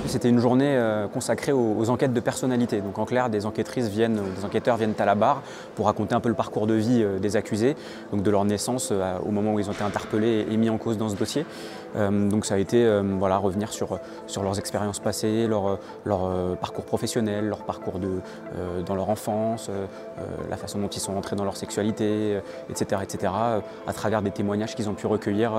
C'était une journée consacrée aux enquêtes de personnalité. Donc en clair, des enquêtrices viennent, des enquêteurs viennent à la barre pour raconter un peu le parcours de vie des accusés, donc de leur naissance au moment où ils ont été interpellés et mis en cause dans ce dossier. Donc ça a été voilà, revenir sur leurs expériences passées, leur parcours professionnel, leur parcours dans leur enfance, la façon dont ils sont entrés dans leur sexualité, etc., à travers des témoignages qu'ils ont pu recueillir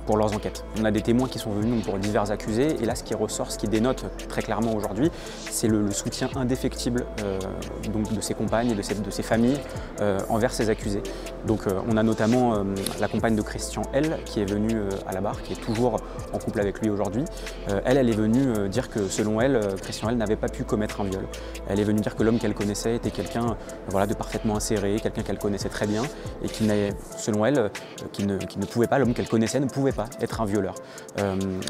pour leurs enquêtes. On a des témoins qui sont venus donc, pour divers accusés, et là ce qui ressort, ce qui dénote très clairement aujourd'hui, c'est le soutien indéfectible donc de ses compagnes et de ses familles envers ces accusés. Donc on a notamment la compagne de Christian L qui est venue à la barre, qui est toujours en couple avec lui aujourd'hui. Elle est venue dire que selon elle, Christian L n'avait pas pu commettre un viol. Elle est venue dire que l'homme qu'elle connaissait était quelqu'un voilà, de parfaitement inséré, quelqu'un qu'elle connaissait très bien, et qu'il n'avait, selon elle, qu'il ne pouvait pas, l'homme qu'elle connaissait ne pouvait pas être un violeur.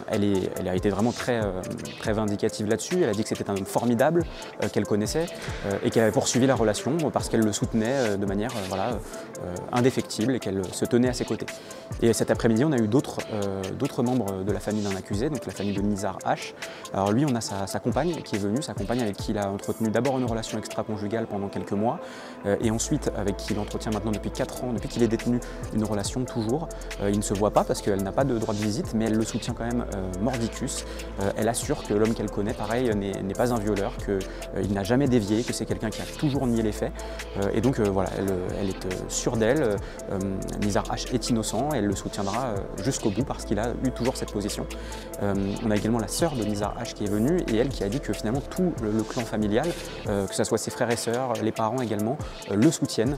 Elle a été vraiment très vindicative là-dessus. Elle a dit que c'était un homme formidable qu'elle connaissait et qu'elle avait poursuivi la relation parce qu'elle le soutenait de manière voilà, indéfectible et qu'elle se tenait à ses côtés. Et cet après-midi, on a eu d'autres membres de la famille d'un accusé, donc la famille de Nizar H. Alors lui, on a sa compagne qui est venue, sa compagne avec qui il a entretenu d'abord une relation extra-conjugale pendant quelques mois et ensuite avec qui il entretient maintenant depuis 4 ans, depuis qu'il est détenu, une relation toujours. Il ne se voit pas parce qu'elle n'a pas de droit de visite, mais elle le soutient quand même mordicus. Elle assure que l'homme qu'elle connaît, pareil, n'est pas un violeur, qu'il n'a jamais dévié, que c'est quelqu'un qui a toujours nié les faits. Et donc voilà, elle est sûre d'elle. Nizar H est innocent, elle le soutiendra jusqu'au bout parce qu'il a eu toujours cette position. On a également la sœur de Nizar H qui est venue et elle qui a dit que finalement tout le clan familial, que ce soit ses frères et sœurs, les parents également, le soutiennent,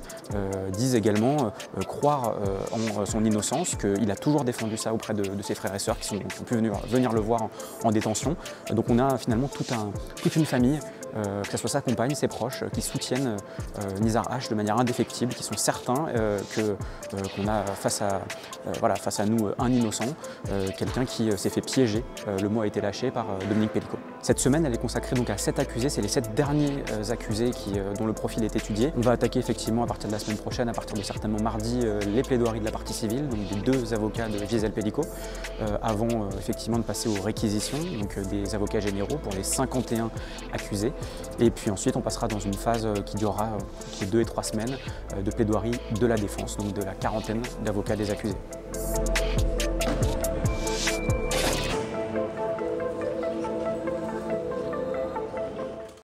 disent également croire en son innocence, qu'il a toujours défendu ça auprès de ses frères et sœurs qui ont pu venir le voir en détention. Donc on a finalement toute une famille, que ce soit sa compagne, ses proches, qui soutiennent Nizar H de manière indéfectible, qui sont certains qu'on a face à nous un innocent, quelqu'un qui s'est fait piéger, le mot a été lâché par Dominique Pellicot. Cette semaine, elle est consacrée donc à 7 accusés, c'est les 7 derniers accusés dont le profil est étudié. On va attaquer effectivement à partir de la semaine prochaine, à partir de certainement mardi, les plaidoiries de la partie civile, donc des 2 avocats de Gisèle Pellicot, avant effectivement de passer aux réquisitions, donc des avocats généraux pour les 51 accusés. Et puis ensuite, on passera dans une phase qui durera entre 2 et 3 semaines de plaidoirie de la défense, donc de la quarantaine d'avocats des accusés.